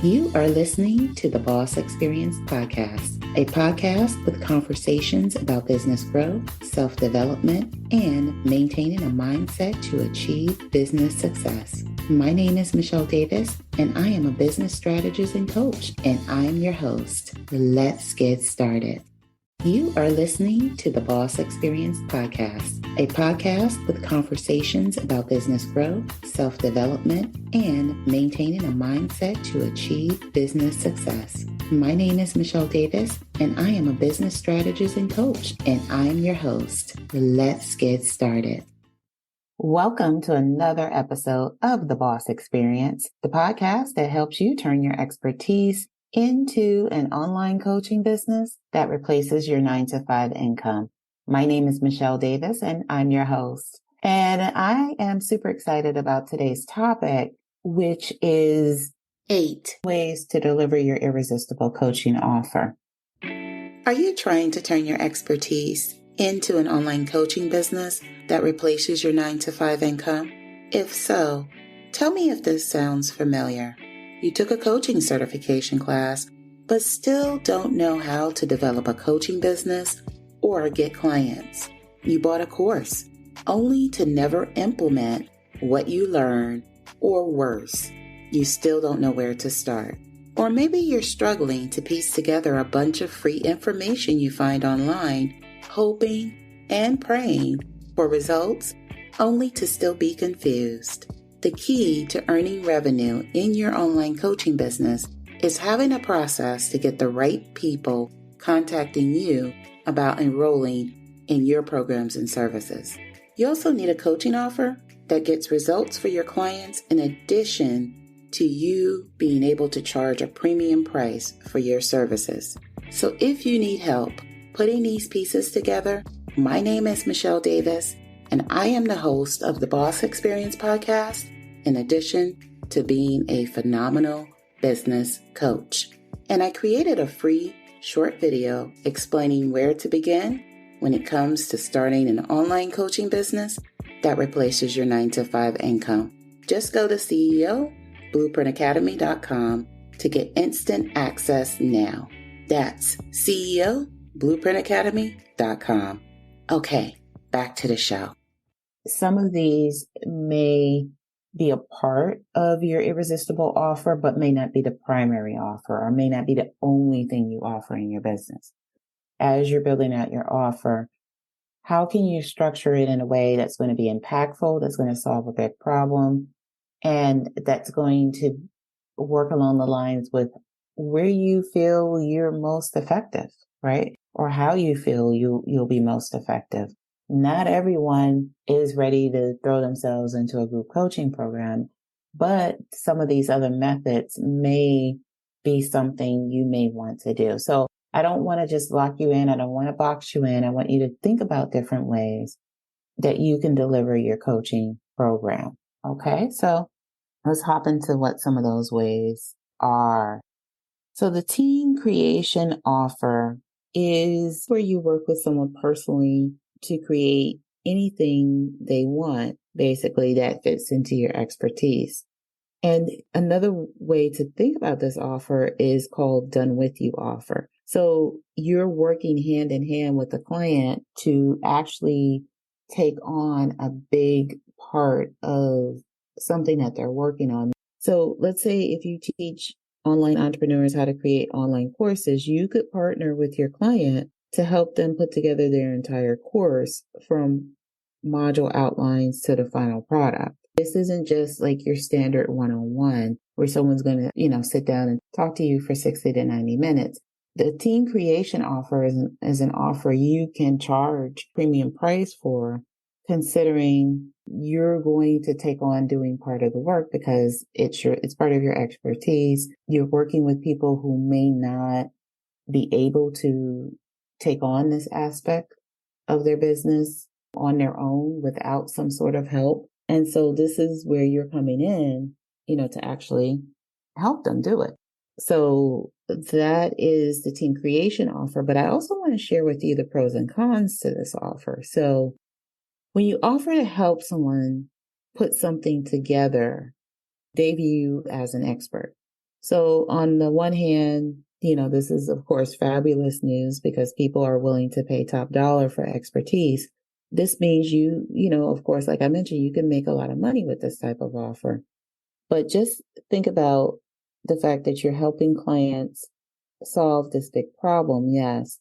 You are listening to the Boss Experience Podcast, a podcast with conversations about business growth, self-development, and maintaining a mindset to achieve business success. My name is Michele Davis, and I am a business strategist and coach, and I am your host. Let's get started. You are listening to the Boss Experience Podcast, a podcast with conversations about business growth, self-development, and maintaining a mindset to achieve business success. My name is Michele Davis, and I am a business strategist and coach, and I am your host. Let's get started. Welcome to another episode of the Boss Experience, the podcast that helps you turn your expertise into an online coaching business that replaces your 9-to-5 income. My name is Michele Davis, and I'm your host. And I am super excited about today's topic, which is 8 ways to deliver your irresistible coaching offer. Are you trying to turn your expertise into an online coaching business that replaces your 9-to-5 income? If so, tell me if this sounds familiar. You took a coaching certification class, but still don't know how to develop a coaching business or get clients. You bought a course, only to never implement what you learned, or worse, you still don't know where to start. Or maybe you're struggling to piece together a bunch of free information you find online, hoping and praying for results, only to still be confused. The key to earning revenue in your online coaching business is having a process to get the right people contacting you about enrolling in your programs and services. You also need a coaching offer that gets results for your clients in addition to you being able to charge a premium price for your services. So if you need help putting these pieces together, my name is Michele Davis, and I am the host of the Boss Experience Podcast, in addition to being a phenomenal business coach. And I created a free short video explaining where to begin when it comes to starting an online coaching business that replaces your 9-to-5 income. Just go to CEOBlueprintacademy.com to get instant access now. That's CEOBlueprintacademy.com. Okay, back to the show. Some of these may be a part of your irresistible offer, but may not be the primary offer, or may not be the only thing you offer in your business. As you're building out your offer, how can you structure it in a way that's going to be impactful, that's going to solve a big problem, and that's going to work along the lines with where you feel you're most effective, right? Or how you feel you'll be most effective. Not everyone is ready to throw themselves into a group coaching program, but some of these other methods may be something you may want to do. So I don't want to just lock you in. I don't want to box you in. I want you to think about different ways that you can deliver your coaching program. Okay, so let's hop into what some of those ways are. So the team creation offer is where you work with someone personally to create anything they want, basically, that fits into your expertise. And another way to think about this offer is called done with you offer. So you're working hand in hand with the client to actually take on a big part of something that they're working on. So let's say if you teach online entrepreneurs how to create online courses, you could partner with your client to help them put together their entire course from module outlines to the final product. This isn't just like your standard one-on-one where someone's going to, sit down and talk to you for 60 to 90 minutes. The team creation offer is an offer you can charge premium price for, considering you're going to take on doing part of the work because it's part of your expertise. You're working with people who may not be able to take on this aspect of their business on their own without some sort of help. And so this is where you're coming in, to actually help them do it. So that is the team creation offer. But I also want to share with you the pros and cons to this offer. So when you offer to help someone put something together, they view you as an expert. So on the one hand, this is of course fabulous news because people are willing to pay top dollar for expertise. This means of course, like I mentioned, you can make a lot of money with this type of offer. But just think about the fact that you're helping clients solve this big problem, yes.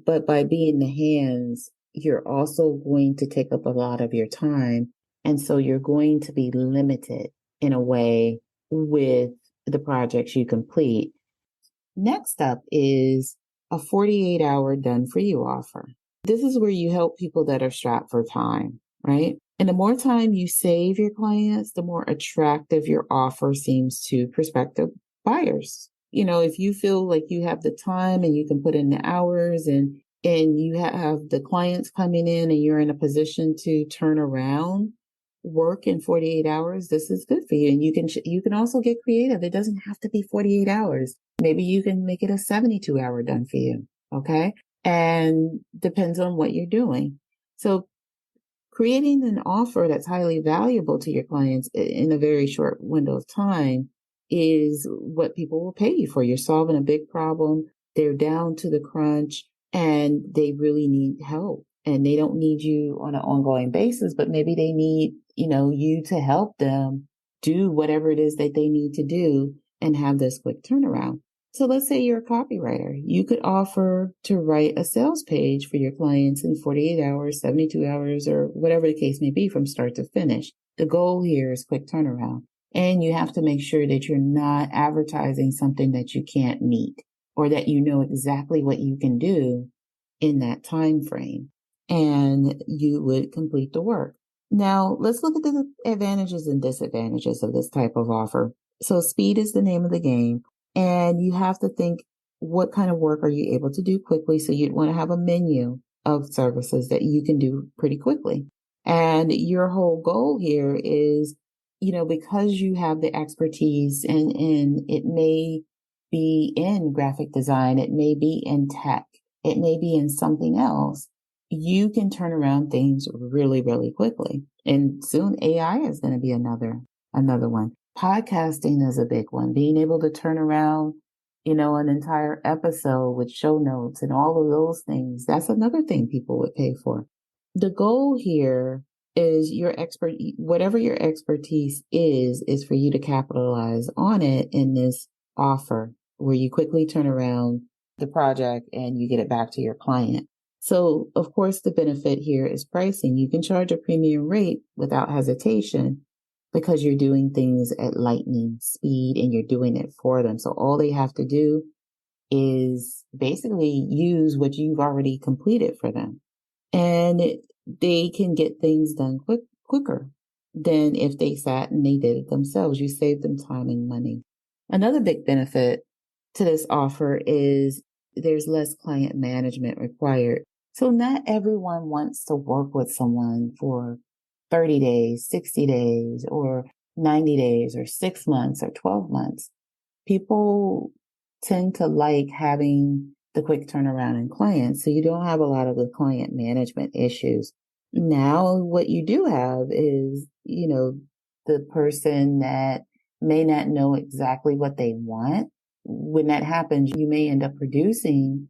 But by being the hands, you're also going to take up a lot of your time. And so you're going to be limited in a way with the projects you complete. Next up is a 48-hour done for you offer. This is where you help people that are strapped for time, right? And the more time you save your clients, the more attractive your offer seems to prospective buyers. If you feel like you have the time and you can put in the hours and you have the clients coming in and you're in a position to turn around work in 48 hours, this is good for you. And you can also get creative. It doesn't have to be 48 hours. Maybe you can make it a 72-hour done for you. Okay. And depends on what you're doing. So creating an offer that's highly valuable to your clients in a very short window of time is what people will pay you for. You're solving a big problem. They're down to the crunch and they really need help, and they don't need you on an ongoing basis, but maybe they need, you to help them do whatever it is that they need to do and have this quick turnaround. So let's say you're a copywriter. You could offer to write a sales page for your clients in 48 hours, 72 hours, or whatever the case may be from start to finish. The goal here is quick turnaround. And you have to make sure that you're not advertising something that you can't meet or that you know exactly what you can do in that time frame, and you would complete the work. Now, let's look at the advantages and disadvantages of this type of offer. So speed is the name of the game. And you have to think, what kind of work are you able to do quickly? So you'd want to have a menu of services that you can do pretty quickly. And your whole goal here is, because you have the expertise and it may be in graphic design, it may be in tech, it may be in something else, you can turn around things really, really quickly. And soon AI is going to be another one. Podcasting is a big one. Being able to turn around, an entire episode with show notes and all of those things. That's another thing people would pay for. The goal here is whatever your expertise is for you to capitalize on it in this offer where you quickly turn around the project and you get it back to your client. So, of course, the benefit here is pricing. You can charge a premium rate without hesitation because you're doing things at lightning speed and you're doing it for them. So all they have to do is basically use what you've already completed for them. And they can get things done quicker than if they sat and they did it themselves. You save them time and money. Another big benefit to this offer is there's less client management required. So not everyone wants to work with someone for 30 days, 60 days, or 90 days, or 6 months, or 12 months. People tend to like having the quick turnaround in clients. So you don't have a lot of the client management issues. Now, what you do have is, the person that may not know exactly what they want. When that happens, you may end up producing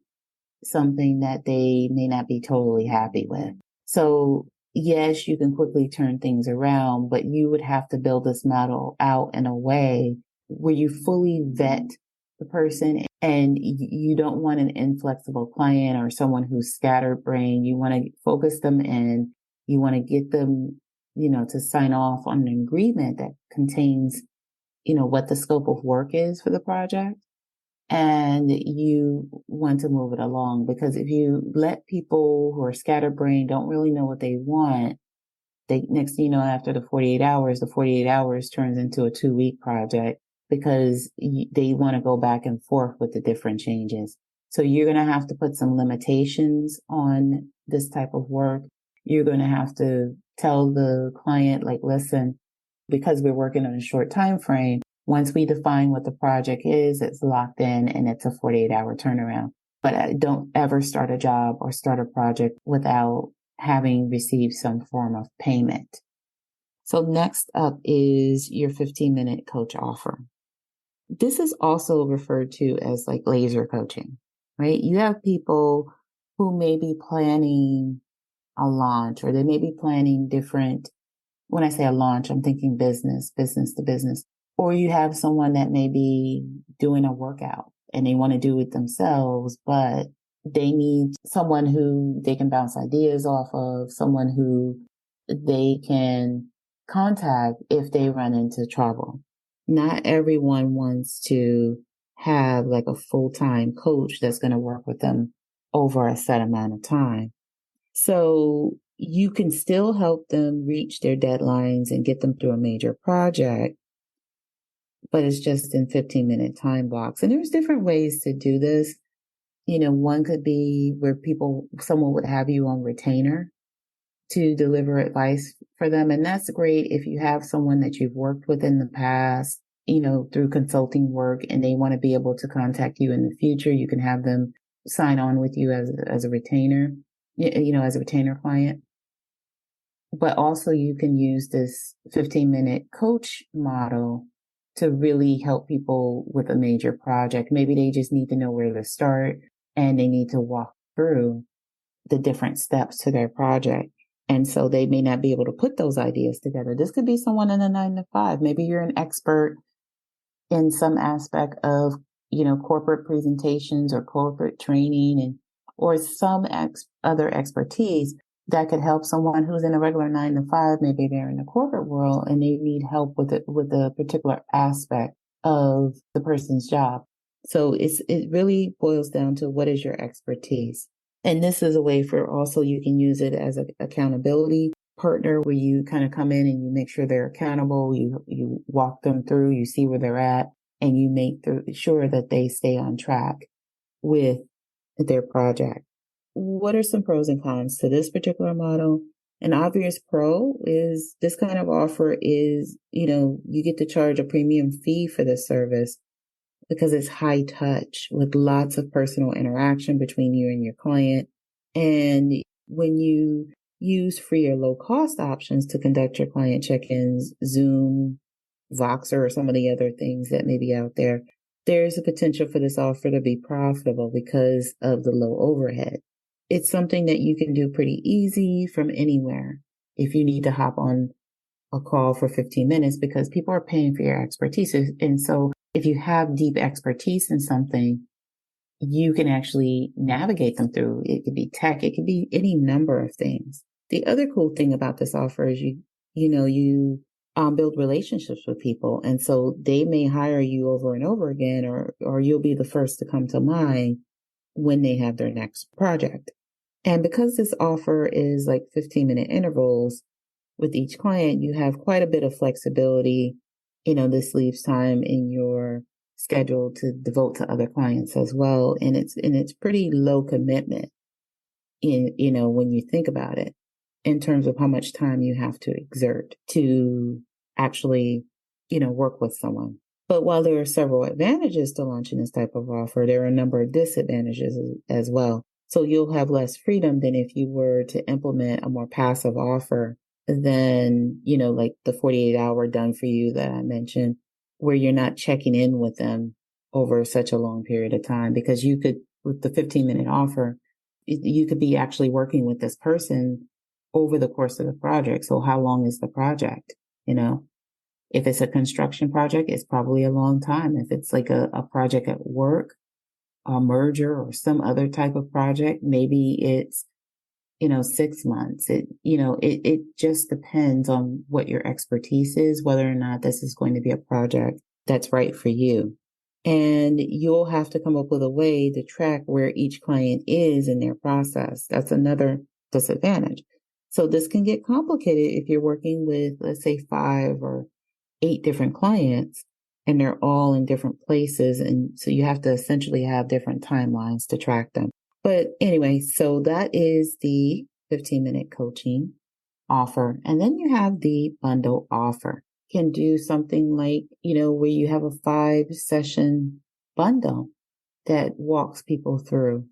something that they may not be totally happy with. So yes, you can quickly turn things around, but you would have to build this model out in a way where you fully vet the person, and you don't want an inflexible client or someone who's scatterbrained. You want to focus them in. You want to get them, to sign off on an agreement that contains, what the scope of work is for the project. And you want to move it along, because if you let people who are scatterbrained, don't really know what they want, next thing you know, after the 48 hours turns into a 2-week project because they want to go back and forth with the different changes. So you're going to have to put some limitations on this type of work. You're going to have to tell the client, like, listen, because we're working on a short time frame, once we define what the project is, it's locked in and it's a 48-hour turnaround. But don't ever start a job or start a project without having received some form of payment. So next up is your 15-minute coach offer. This is also referred to as like laser coaching, right? You have people who may be planning a launch, or they may be planning different. When I say a launch, I'm thinking business to business. Or you have someone that may be doing a workout and they want to do it themselves, but they need someone who they can bounce ideas off of, someone who they can contact if they run into trouble. Not everyone wants to have like a full-time coach that's going to work with them over a set amount of time. So you can still help them reach their deadlines and get them through a major project, but it's just in 15-minute time blocks. And there's different ways to do this. One could be where someone would have you on retainer to deliver advice for them. And that's great if you have someone that you've worked with in the past, through consulting work, and they want to be able to contact you in the future. You can have them sign on with you as a retainer, as a retainer client. But also you can use this 15-minute coach model to really help people with a major project. Maybe they just need to know where to start and they need to walk through the different steps to their project. And so they may not be able to put those ideas together. This could be someone in a 9 to 5. Maybe you're an expert in some aspect of, corporate presentations or corporate training or some other expertise that could help someone who's in a regular 9 to 5. Maybe they're in the corporate world and they need help with a particular aspect of the person's job. So it really boils down to what is your expertise. And this is a way for also you can use it as an accountability partner where you kind of come in and you make sure they're accountable. You walk them through, you see where they're at, and you make sure that they stay on track with their project. What are some pros and cons to this particular model? An obvious pro is this kind of offer is, you get to charge a premium fee for this service because it's high touch with lots of personal interaction between you and your client. And when you use free or low cost options to conduct your client check-ins, Zoom, Voxer, or some of the other things that may be out there, there's a potential for this offer to be profitable because of the low overhead. It's something that you can do pretty easy from anywhere if you need to hop on a call for 15 minutes because people are paying for your expertise. And so if you have deep expertise in something, you can actually navigate them through. It could be tech. It could be any number of things. The other cool thing about this offer is you build relationships with people. And so they may hire you over and over again, or you'll be the first to come to mind when they have their next project. And because this offer is like 15-minute intervals with each client, you have quite a bit of flexibility. This leaves time in your schedule to devote to other clients as well. And it's pretty low commitment when you think about it in terms of how much time you have to exert to actually, work with someone. But while there are several advantages to launching this type of offer, there are a number of disadvantages as well. So you'll have less freedom than if you were to implement a more passive offer than, like the 48-hour done for you that I mentioned, where you're not checking in with them over such a long period of time. Because you could, with the 15-minute offer, you could be actually working with this person over the course of the project. So how long is the project? If it's a construction project, it's probably a long time. If it's like a project at work, a merger or some other type of project, maybe it's, 6 months. It just depends on what your expertise is, whether or not this is going to be a project that's right for you. And you'll have to come up with a way to track where each client is in their process. That's another disadvantage. So this can get complicated if you're working with, let's say, 5 or 8 different clients and they're all in different places. And so you have to essentially have different timelines to track them. But anyway, so that is the 15-minute coaching offer. And then you have the bundle offer. You can do something like, where you have a 5-session bundle that walks people through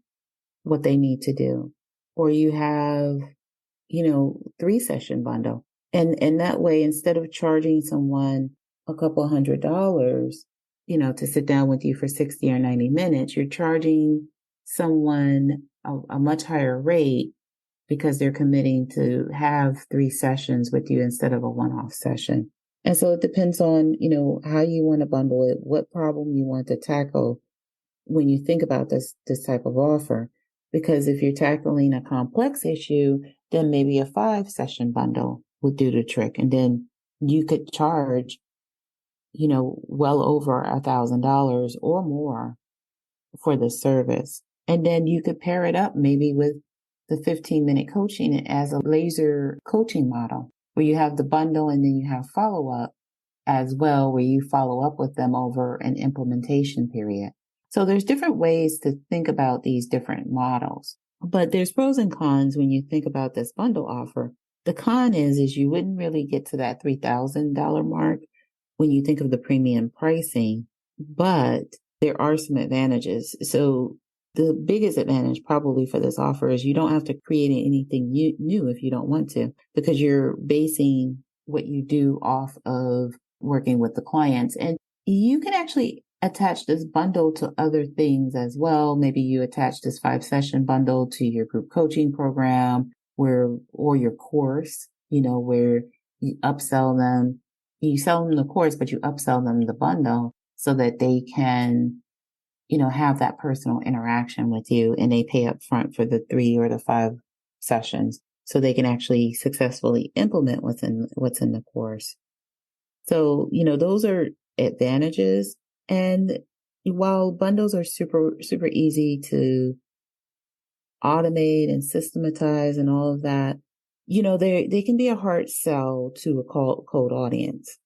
what they need to do. Or you have, 3-session bundle. And that way, instead of charging someone a couple $100, to sit down with you for 60 or 90 minutes, you're charging someone a much higher rate because they're committing to have 3 sessions with you instead of a one-off session. And so it depends on, how you want to bundle it, what problem you want to tackle when you think about this type of offer. Because if you're tackling a complex issue, then maybe a 5 session bundle would do the trick. And then you could charge, well over $1,000 or more for the service. And then you could pair it up maybe with the 15-minute coaching as a laser coaching model where you have the bundle and then you have follow up as well, where you follow up with them over an implementation period. So there's different ways to think about these different models, but there's pros and cons when you think about this bundle offer. The con is you wouldn't really get to that $3,000 mark when you think of the premium pricing, but there are some advantages. So the biggest advantage probably for this offer is you don't have to create anything new if you don't want to, because you're basing what you do off of working with the clients. And you can actually attach this bundle to other things as well. Maybe you attach this 5-session bundle to your group coaching program or your course, where you upsell them. You sell them the course, but you upsell them the bundle so that they can, have that personal interaction with you, and they pay up front for the 3 or the 5 sessions so they can actually successfully implement what's in the course. So, those are advantages. And while bundles are super, super easy to automate and systematize and all of that, they can be a hard sell to a cold audience.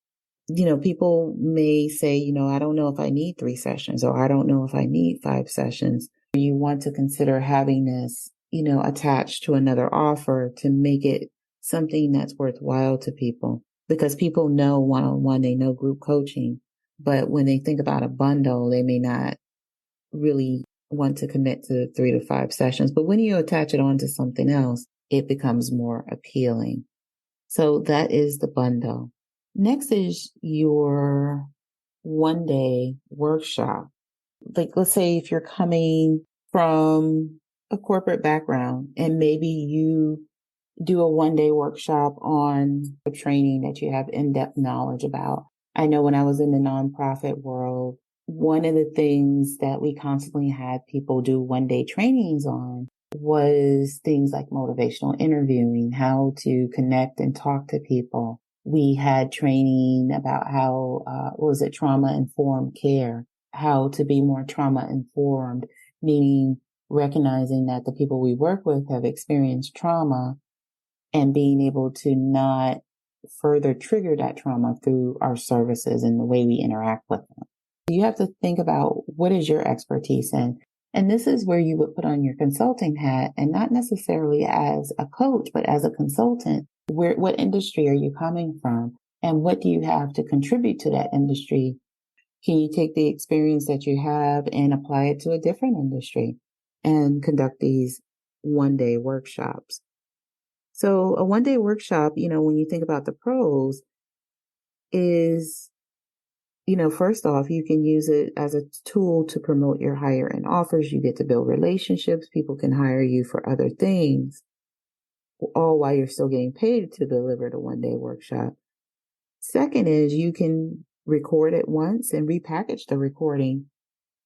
People may say, I don't know if I need 3 sessions, or I don't know if I need 5 sessions. You want to consider having this, attached to another offer to make it something that's worthwhile to people, because people know one-on-one, they know group coaching, but when they think about a bundle, they may not really want to commit to 3 to 5 sessions. But when you attach it onto something else, it becomes more appealing. So that is the bundle. Next is your one-day workshop. Like, let's say if you're coming from a corporate background and maybe you do a one-day workshop on a training that you have in-depth knowledge about. I know when I was in the nonprofit world, one of the things that we constantly had people do one-day trainings on was things like motivational interviewing, how to connect and talk to people. We had training about how, trauma-informed care, how to be more trauma-informed, meaning recognizing that the people we work with have experienced trauma and being able to not further trigger that trauma through our services and the way we interact with them. You have to think about what is your expertise in. And this is where you would put on your consulting hat, and not necessarily as a coach, but as a consultant. What industry are you coming from? And what do you have to contribute to that industry? Can you take the experience that you have and apply it to a different industry and conduct these one-day workshops? So a one-day workshop, when you think about the pros is, first off, you can use it as a tool to promote your higher end offers. You get to build relationships. People can hire you for other things, all while you're still getting paid to deliver the one-day workshop. Second is you can record it once and repackage the recording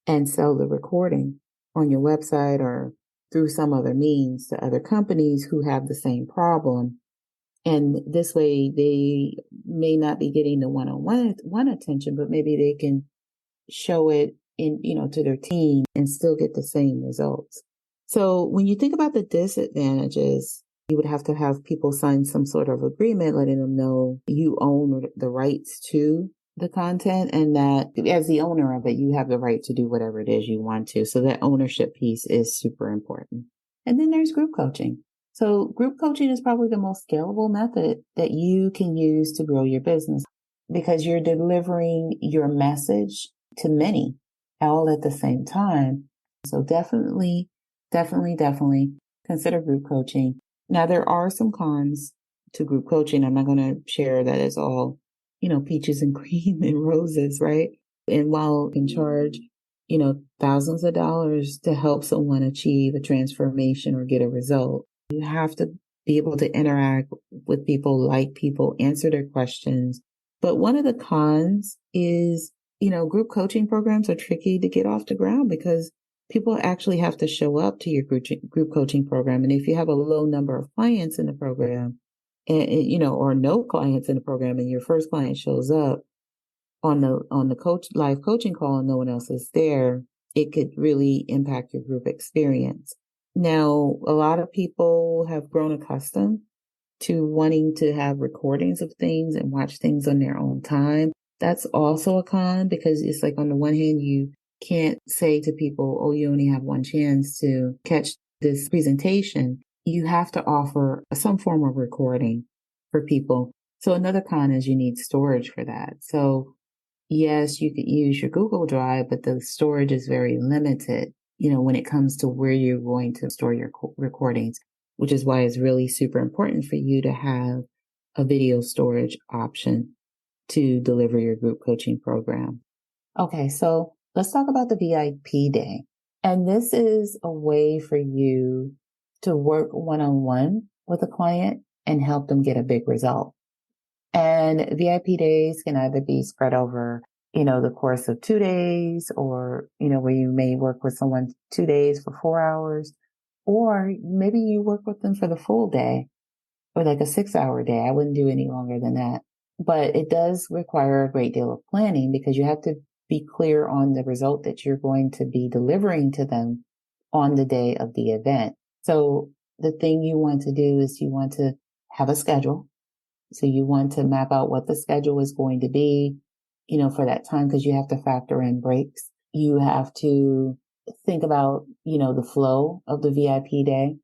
and sell the recording on your website or through some other means to other companies who have the same problem. And this way they may not be getting the one-on-one attention, but maybe they can show it to their team and still get the same results. So when you think about the disadvantages, you would have to have people sign some sort of agreement letting them know you own the rights to the content, and that as the owner of it, you have the right to do whatever it is you want to. So that ownership piece is super important. And then there's group coaching. So group coaching is probably the most scalable method that you can use to grow your business, because you're delivering your message to many all at the same time. So definitely consider group coaching. Now, there are some cons to group coaching. I'm not going to share that it's all, peaches and cream and roses, right? And while you can charge, thousands of dollars to help someone achieve a transformation or get a result, you have to be able to interact with people, like people, answer their questions. But one of the cons is, group coaching programs are tricky to get off the ground because people actually have to show up to your group coaching program. And if you have a low number of clients in the program, or no clients in the program, and your first client shows up on the coach live coaching call and no one else is there, it could really impact your group experience. Now, a lot of people have grown accustomed to wanting to have recordings of things and watch things on their own time. That's also a con because it's like on the one hand, you can't say to people, oh, you only have one chance to catch this presentation. You have to offer some form of recording for people. So another con is you need storage for that. So yes, you could use your Google Drive, but the storage is very limited, when it comes to where you're going to store your recordings, which is why it's really super important for you to have a video storage option to deliver your group coaching program. Okay, so let's talk about the VIP day. And this is a way for you to work one-on-one with a client and help them get a big result. And VIP days can either be spread over, the course of 2 days or, where you may work with someone 2 days for 4 hours, or maybe you work with them for the full day or like a 6-hour day. I wouldn't do any longer than that. But it does require a great deal of planning because you have to be clear on the result that you're going to be delivering to them on the day of the event. So the thing you want to do is you want to have a schedule. So you want to map out what the schedule is going to be, for that time, because you have to factor in breaks. You have to think about, the flow of the VIP day.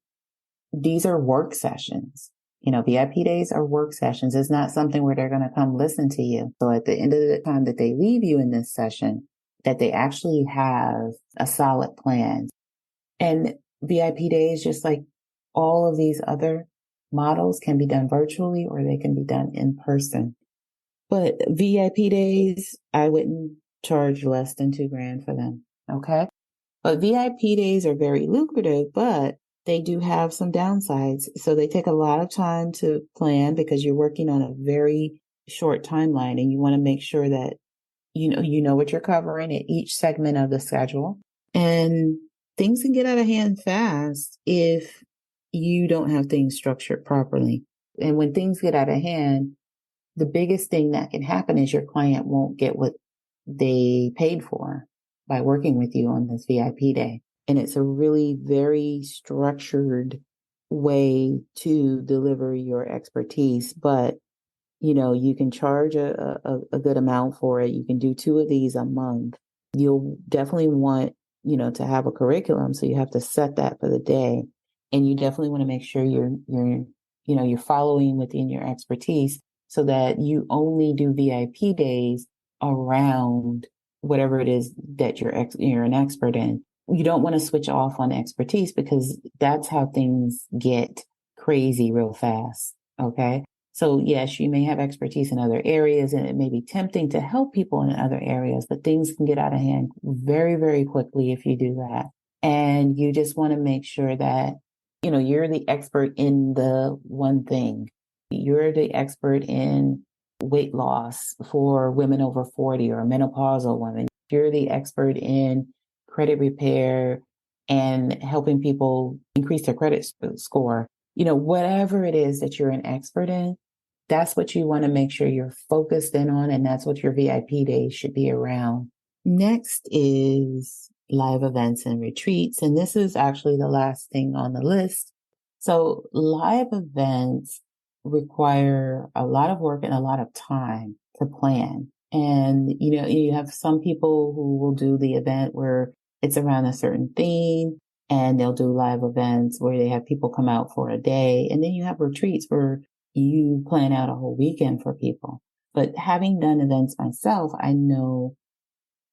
These are work sessions. VIP days are work sessions. It's not something where they're going to come listen to you. So at the end of the time that they leave you in this session, that they actually have a solid plan. And VIP days, just like all of these other models, can be done virtually or they can be done in person. But VIP days, I wouldn't charge less than $2,000 for them. Okay. But VIP days are very lucrative, but they do have some downsides. So they take a lot of time to plan because you're working on a very short timeline and you want to make sure that you know what you're covering at each segment of the schedule. And things can get out of hand fast if you don't have things structured properly. And when things get out of hand, the biggest thing that can happen is your client won't get what they paid for by working with you on this VIP day. And it's a really very structured way to deliver your expertise. But, you can charge a good amount for it. You can do 2 of these a month. You'll definitely want, to have a curriculum. So you have to set that for the day. And you definitely want to make sure you're following within your expertise so that you only do VIP days around whatever it is that you're an expert in. You don't want to switch off on expertise because that's how things get crazy real fast. Okay. So yes, you may have expertise in other areas and it may be tempting to help people in other areas, but things can get out of hand very, very quickly if you do that. And you just want to make sure that, you're the expert in the one thing. You're the expert in weight loss for women over 40 or menopausal women. You're the expert in credit repair and helping people increase their credit score. Whatever it is that you're an expert in, that's what you want to make sure you're focused in on. And that's what your VIP days should be around. Next is live events and retreats. And this is actually the last thing on the list. So live events require a lot of work and a lot of time to plan. And, you have some people who will do the event where it's around a certain theme and they'll do live events where they have people come out for a day. And then you have retreats where you plan out a whole weekend for people. But having done events myself, I know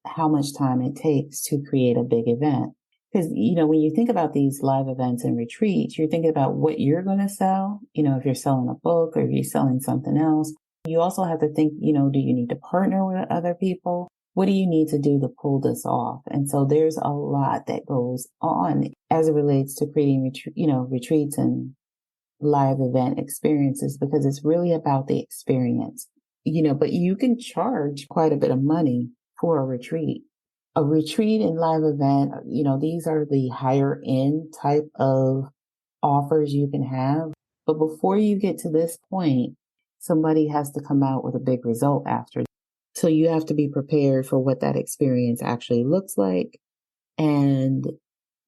how much time it takes to create a big event. Because, when you think about these live events and retreats, you're thinking about what you're going to sell. If you're selling a book or if you're selling something else, you also have to think, do you need to partner with other people? what do you need to do to pull this off? And so there's a lot that goes on as it relates to creating, retreats and live event experiences, because it's really about the experience, but you can charge quite a bit of money for a retreat. A retreat and live event, these are the higher end type of offers you can have. But before you get to this point, somebody has to come out with a big result after. So you have to be prepared for what that experience actually looks like and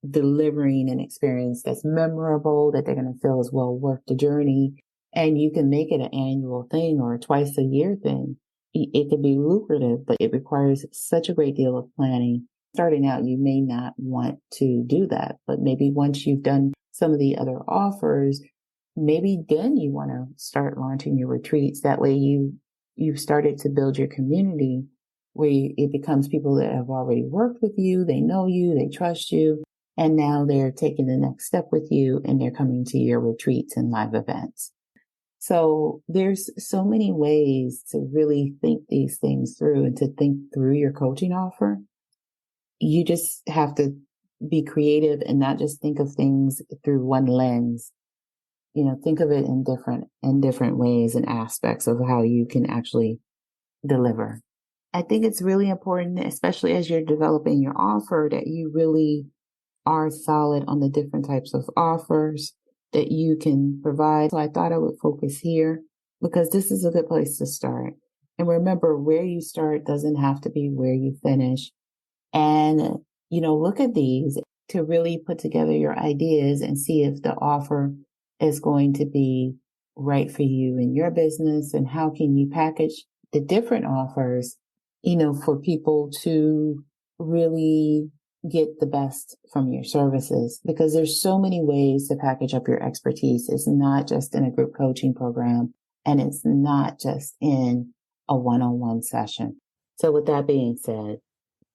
delivering an experience that's memorable, that they're going to feel is well worth the journey. And you can make it an annual thing or a twice a year thing. It could be lucrative, but it requires such a great deal of planning. Starting out, you may not want to do that, but maybe once you've done some of the other offers, maybe then you want to start launching your retreats. That way you've started to build your community where it becomes people that have already worked with you, they know you, they trust you, and now they're taking the next step with you and they're coming to your retreats and live events. So there's so many ways to really think these things through and to think through your coaching offer. You just have to be creative and not just think of things through one lens. Think of it in different ways and aspects of how you can actually deliver. I think it's really important, especially as you're developing your offer, that you really are solid on the different types of offers that you can provide. So I thought I would focus here because this is a good place to start. And remember, where you start doesn't have to be where you finish. And, look at these to really put together your ideas and see if the offer is going to be right for you and your business, and how can you package the different offers, for people to really get the best from your services, because there's so many ways to package up your expertise. It's not just in a group coaching program, and it's not just in a one-on-one session. So with that being said,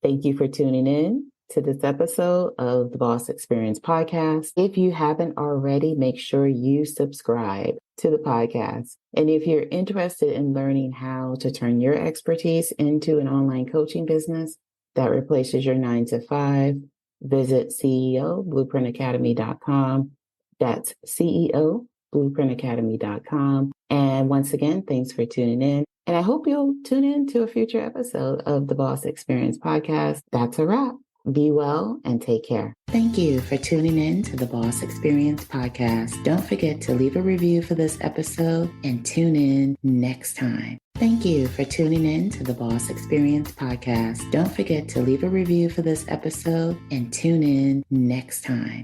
thank you for tuning in to this episode of the Boss Experience Podcast. If you haven't already, make sure you subscribe to the podcast. And if you're interested in learning how to turn your expertise into an online coaching business that replaces your 9-to-5, visit CEOBlueprintAcademy.com. That's CEOBlueprintAcademy.com. And once again, thanks for tuning in. And I hope you'll tune in to a future episode of the Boss Experience Podcast. That's a wrap. Be well and take care. Thank you for tuning in to the Boss Experience Podcast. Don't forget to leave a review for this episode and tune in next time. Thank you for tuning in to the Boss Experience Podcast. Don't forget to leave a review for this episode and tune in next time.